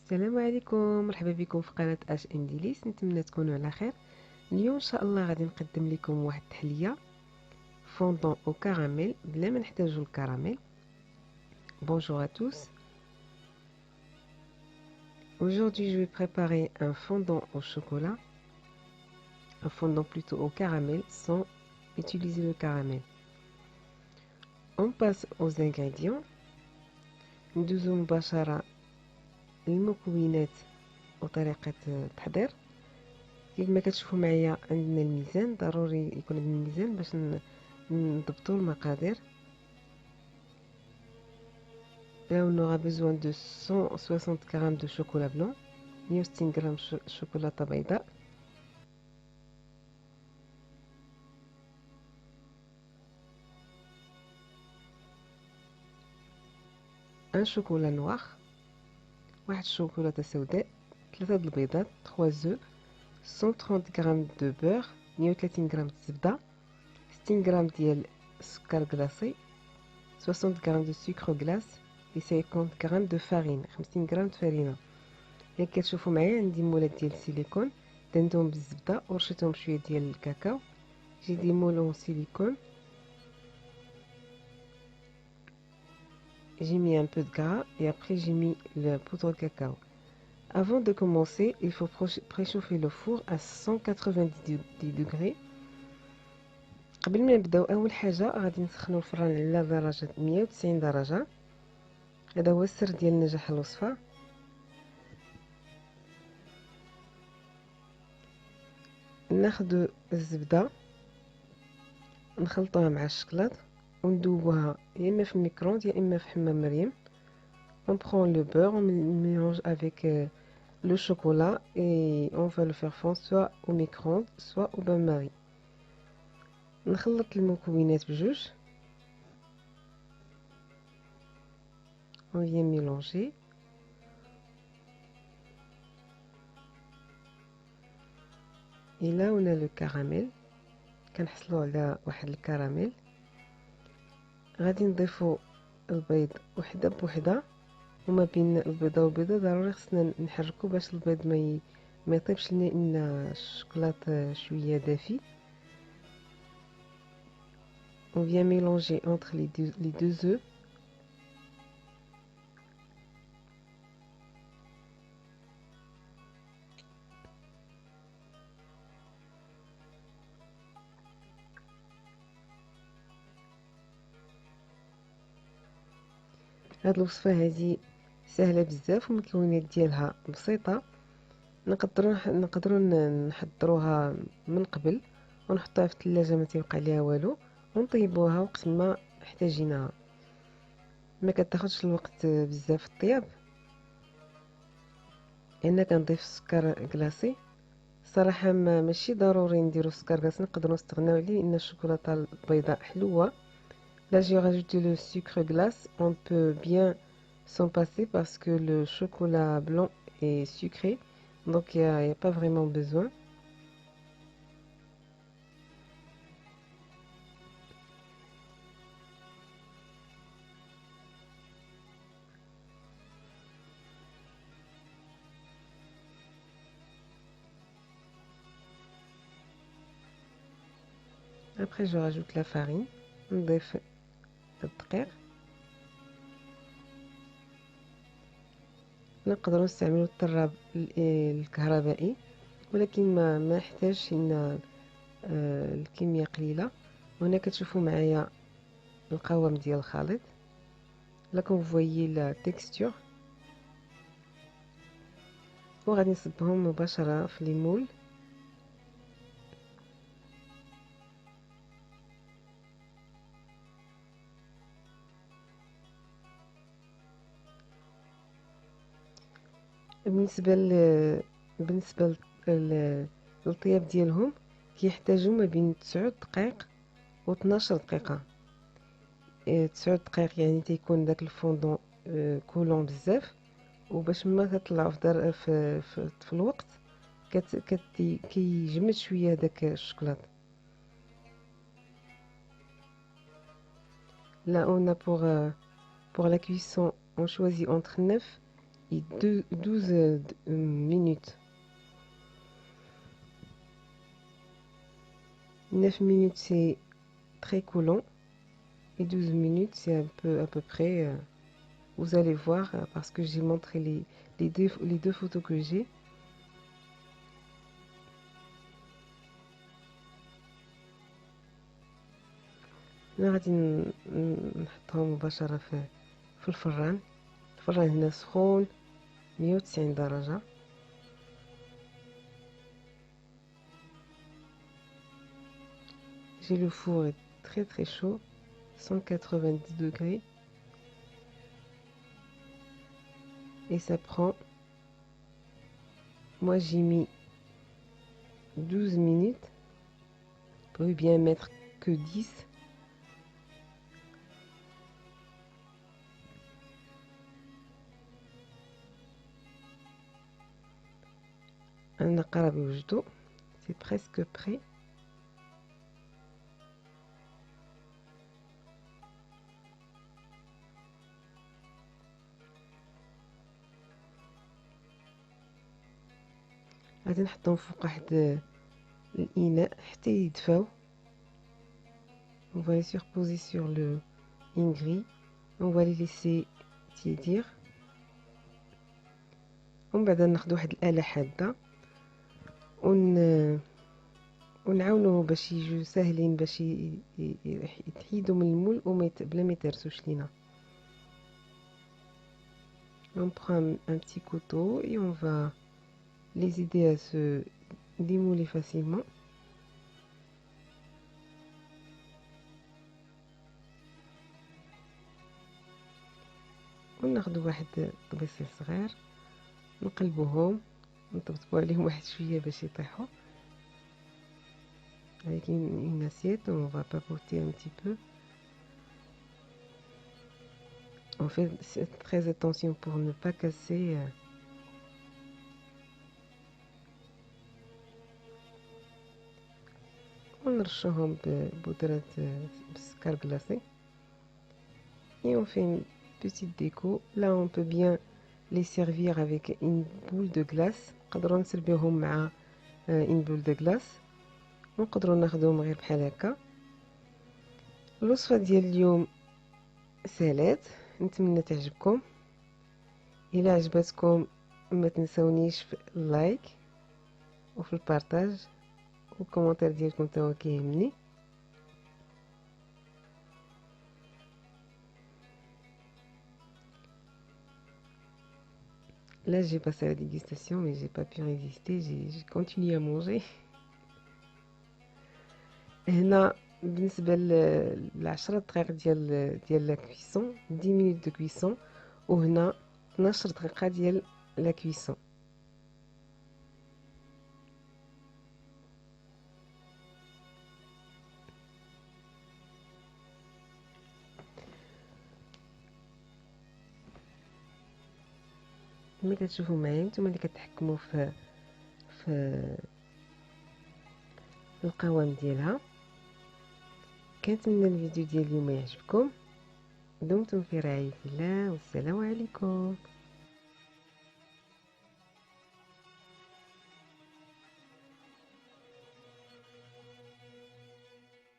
السلام عليكم، مرحبا بكم في قناة اش ام ديليس. نتمنى تكونوا على خير. اليوم ان شاء الله غادي نقدم لكم واحد التحليه فوندون او كراميل بلا ما نحتاجوا الكراميل. Bonjour à tous. Aujourd'hui, je vais préparer un fondant au chocolat, un fondant plutôt au caramel sans utiliser le caramel. On passe aux ingrédients. ندوزو مباشرة للمكونات وطريقة التحضير. كما كتشوفوا معايا عندنا الميزان، ضروري يكون عندنا الميزان باش نضبطوا المقادير. Là, on aura besoin de 160 g de chocolat blanc, 160 g شوكولاتة بيضاء، un chocolat noir، واحد الشوكولاتة سوداء، 3 البيضات، 3 œufs، 130 g de beurre، 130 g الزبدة، 60 g ديال السكر كلاصي، 60 g de sucre glace et 50 g de farine، 50 g د فرينة. اللي كتشوفوا معايا عندي مولات ديال السيليكون دهنتهم بالزبده ورشيتهم بشويه ديال الكاكاو. J'ai des moules en silicone. J'ai mis un peu de gras et après j'ai mis le poudre de cacao. Avant de commencer, il faut préchauffer le four à 190 degrés. قبل ما نبداو اول حاجه غادي نسخنوا الفران على درجه 190 درجه. هذا هو السر ديال نجاح الوصفه. ناخذ الزبده نخلطوها مع الشكلاط وندوبوها يا اما في الميكرووند يا اما في حمام مريم. On prend le beurre, on mélange avec le chocolat et on va le faire fondre soit au micro-ondes soit au bain-marie. نخلط المكونات بجوج. On vient mélanger. Et là on a le caramel. كنحصلوا على واحد الكراميل. غادي نضيفوا البيض وحده بوحده، وما بين البيضه والبيضه ضروري خصنا نحركو باش البيض ما يطيبش لان الشوكولاط شويه دافي. On vient mélanger entre les deux œufs. هاد الوصفه هذه سهله بزاف والمكونات ديالها بسيطه. نقدروا نحضروها من قبل ونحطوها في الثلاجه ما تيبقى ليها والو، ونطيبوها وقت ما احتاجيناها. ما كتاخذش الوقت بزاف في الطياب. هنا كنضيف السكر كلاصي. صراحه ماشي ضروري نديرو السكر كلاصي، نقدروا نستغناو عليه لان الشوكولاته البيضاء حلوه. Là, j'ai rajouté le sucre glace. On peut bien s'en passer parce que le chocolat blanc est sucré. Donc, il n'y a pas vraiment besoin. Après, je rajoute la farine. نضيف الدقيق. نقدروا نستعملوا الطراب الكهربائي، ولكن ما يحتاجش ان الكميه قليله. وهنا كتشوفوا معايا القوام ديال الخليط. Là comme vous voyez la texture. وغادي نصبهم مباشره في لي مول. بالنسبه للطياب ديالهم كيحتاجوا ما بين 9 دقائق و 12 دقيقه. 9 دقائق يعني تيكون داك الفوندون كولون بزاف، وباش ما تطلعوا في الوقت كيجمد شويه داك الشوكولاط. Là on a pour la cuisson on choisit entre 9 et 12 minutes. 9 minutes c'est très coulant et 12 minutes c'est à peu près, vous allez voir, parce que j'ai montré les deux photos que j'ai. أنا غادي نحطهم مباشرة في الفران. الفران هنا سخون 190 درجة. J'ai le four est très chaud, 190 degrés. Et ça prend, moi j'ai mis 12 minutes. Vous pouvez bien mettre que 10. أنا قرب يوجدوا، c'est presque prêt. غادي نحطهم فوق واحد الإناء حتى يدفاو. On va les surposer sur le ingri. On va les laisser tiédir. ومن بعد ناخذ واحد الآلة حادة ونعاونوه باش يجوا ساهلين، باش يتحيدوا من المول بلا ما يترسوش لينا. On prend un petit couteau et on va les aider à se démouler facilement. وناخذ واحد طبيسيل صغير نقلبوهم نطبطبوا عليهم واحد شويه باش يطيحوا. Avec une assiette, on va papoter un petit peu. On fait très attention pour ne pas casser. ونرشوهم ببودرة السكر glacé. Et on fait une petite déco. Là on peut bien les servir avec une boule de glace. نقدروا نسربيوهم مع une boule de glace. ونقدروا ناخذوهم غير بحال هكا. الوصفه ديال اليوم سالات، نتمنى تعجبكم. الى عجبتكم ما تنسونيش في اللايك وفي البارطاج والكومونتير ديالكم تا هو كيهمني. Là j'ai passé à la dégustation mais j'ai pas pu résister, j'ai continué à manger. هنا بالنسبه ل10 دقائق ديال لا كويسون، 10 minutes de cuisson، وهنا 12 دقيقه ديال لا كويسون. كما كتشوفوا معايا نتوما اللي كتحكموا في القوام ديالها. كنتمنى الفيديو ديال اليوم يعجبكم. دمتم في رعاية الله والسلام عليكم.